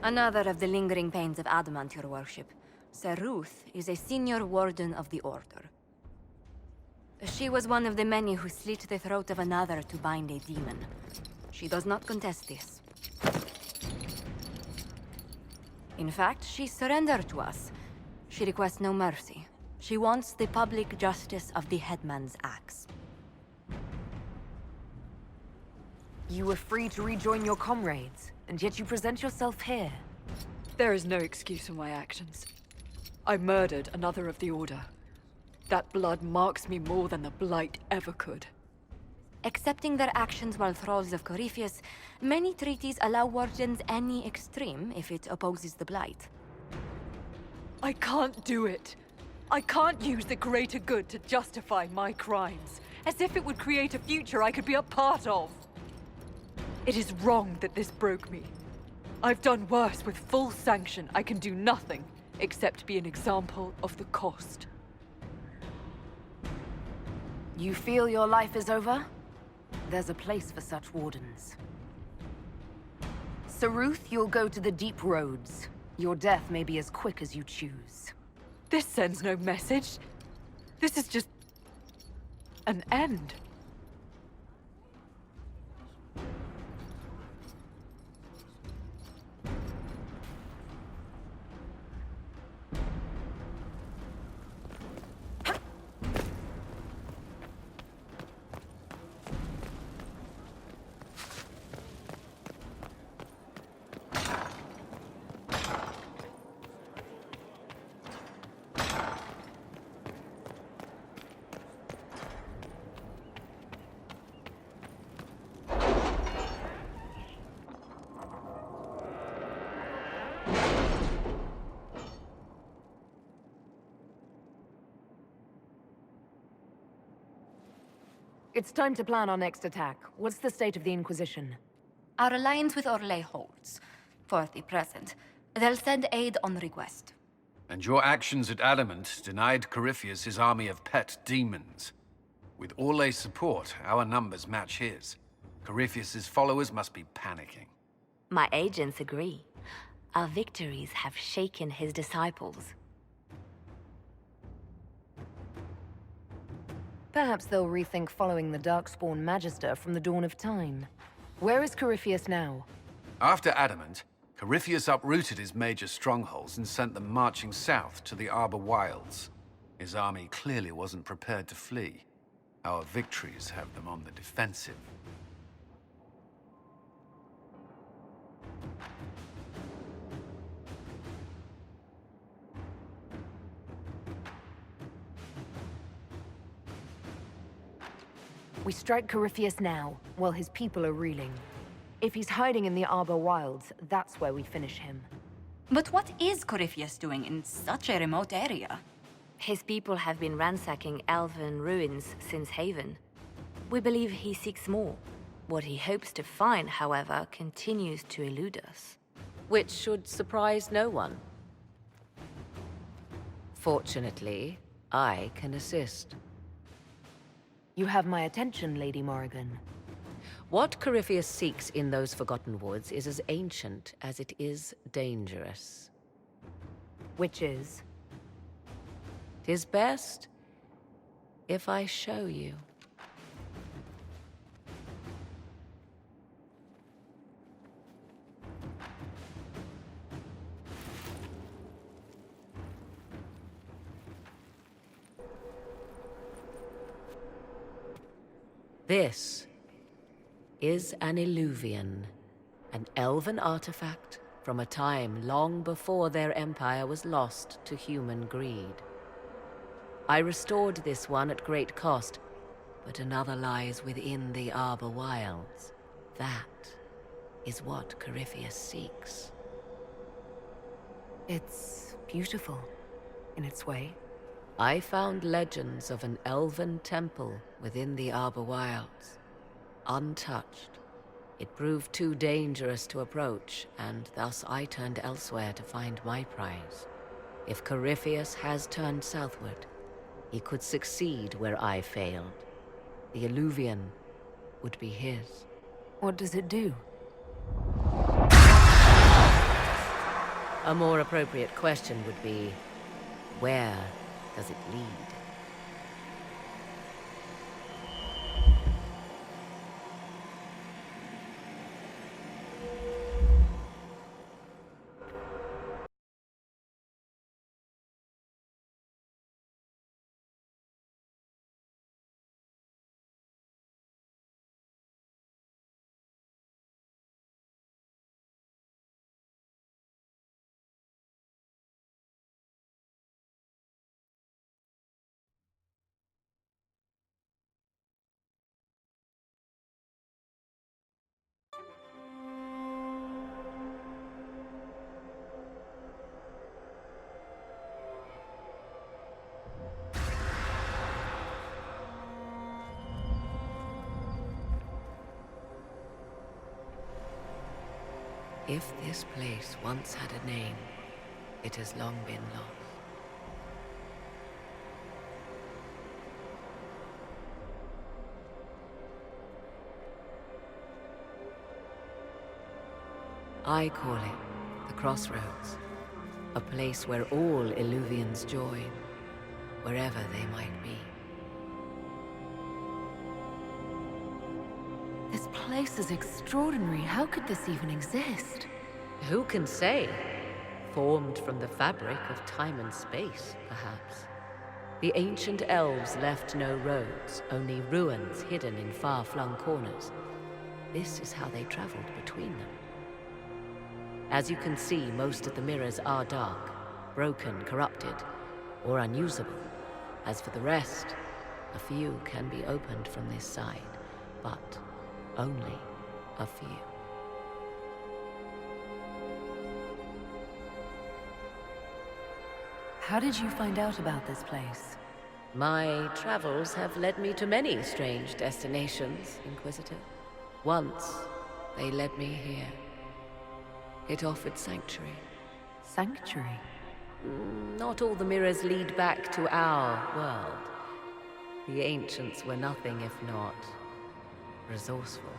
Another of the lingering pains of adamant, your worship. Saruth is a senior warden of the Order. She was one of the many who slit the throat of another to bind a demon. She does not contest this. In fact, she surrendered to us. She requests no mercy. She wants the public justice of the headman's axe. You were free to rejoin your comrades, and yet you present yourself here. There is no excuse for my actions. I murdered another of the Order. That blood marks me more than the Blight ever could. Accepting their actions while thralls of Corypheus, many treaties allow wardens any extreme if it opposes the Blight. I can't do it. I can't use the greater good to justify my crimes, as if it would create a future I could be a part of. It is wrong that this broke me. I've done worse with full sanction. I can do nothing except be an example of the cost. You feel your life is over? There's a place for such wardens. Saruth, you'll go to the deep roads. Your death may be as quick as you choose. This sends no message. This is just an end. It's time to plan our next attack. What's the state of the Inquisition? Our alliance with Orlais holds. For the present. They'll send aid on request. And your actions at Adamant denied Corypheus his army of pet demons. With Orlais' support, our numbers match his. Corypheus' followers must be panicking. My agents agree. Our victories have shaken his disciples. Perhaps they'll rethink following the Darkspawn Magister from the dawn of time. Where is Corypheus now? After Adamant, Corypheus uprooted his major strongholds and sent them marching south to the Arbor Wilds. His army clearly wasn't prepared to flee. Our victories have them on the defensive. We strike Corypheus now, while his people are reeling. If he's hiding in the Arbor Wilds, that's where we finish him. But what is Corypheus doing in such a remote area? His people have been ransacking elven ruins since Haven. We believe he seeks more. What he hopes to find, however, continues to elude us. Which should surprise no one. Fortunately, I can assist. You have my attention, Lady Morrigan. What Corypheus seeks in those Forgotten Woods is as ancient as it is dangerous. Which is? 'Tis best if I show you. This is an eluvian, an elven artifact from a time long before their empire was lost to human greed. I restored this one at great cost, but another lies within the Arbor Wilds. That is what Corypheus seeks. It's beautiful, in its way. I found legends of an elven temple within the Arbor Wilds. Untouched. It proved too dangerous to approach, and thus I turned elsewhere to find my prize. If Corypheus has turned southward, he could succeed where I failed. The eluvian would be his. What does it do? A more appropriate question would be, where does it lead? If this place once had a name, it has long been lost. I call it the Crossroads, a place where all eluvians join, wherever they might be. This place is extraordinary. How could this even exist? Who can say? Formed from the fabric of time and space, perhaps. The ancient elves left no roads, only ruins hidden in far-flung corners. This is how they traveled between them. As you can see, most of the mirrors are dark, broken, corrupted, or unusable. As for the rest, a few can be opened from this side, but only a few. How did you find out about this place? My travels have led me to many strange destinations, Inquisitor. Once, they led me here. It offered sanctuary. Sanctuary? Not all the mirrors lead back to our world. The ancients were nothing if not resourceful.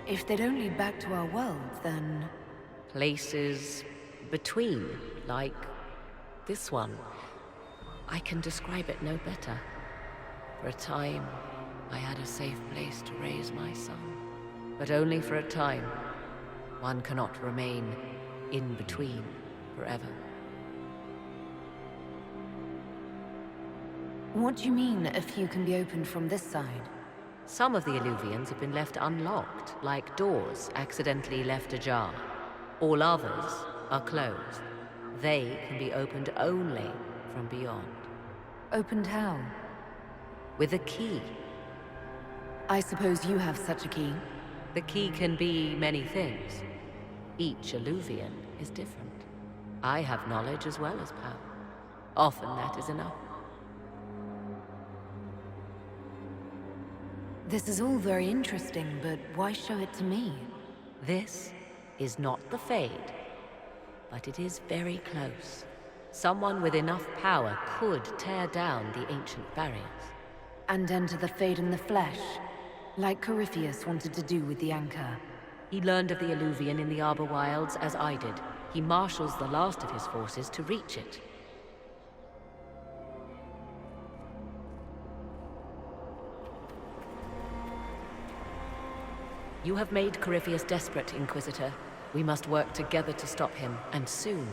If they don't lead back to our world, then... Places between, like this one. I can describe it no better. For a time, I had a safe place to raise my son. But only for a time. One cannot remain in between forever. What do you mean, a few can be opened from this side? Some of the eluvians have been left unlocked, like doors accidentally left ajar. All others are closed. They can be opened only from beyond. Opened how? With a key. I suppose you have such a key. The key can be many things. Each eluvian is different. I have knowledge as well as power. Often that is enough. This is all very interesting, but why show it to me? This is not the Fade, but it is very close. Someone with enough power could tear down the ancient barriers. And enter the Fade in the flesh, like Corypheus wanted to do with the Anchor. He learned of the eluvian in the Arbor Wilds as I did. He marshals the last of his forces to reach it. You have made Corypheus desperate, Inquisitor. We must work together to stop him, and soon.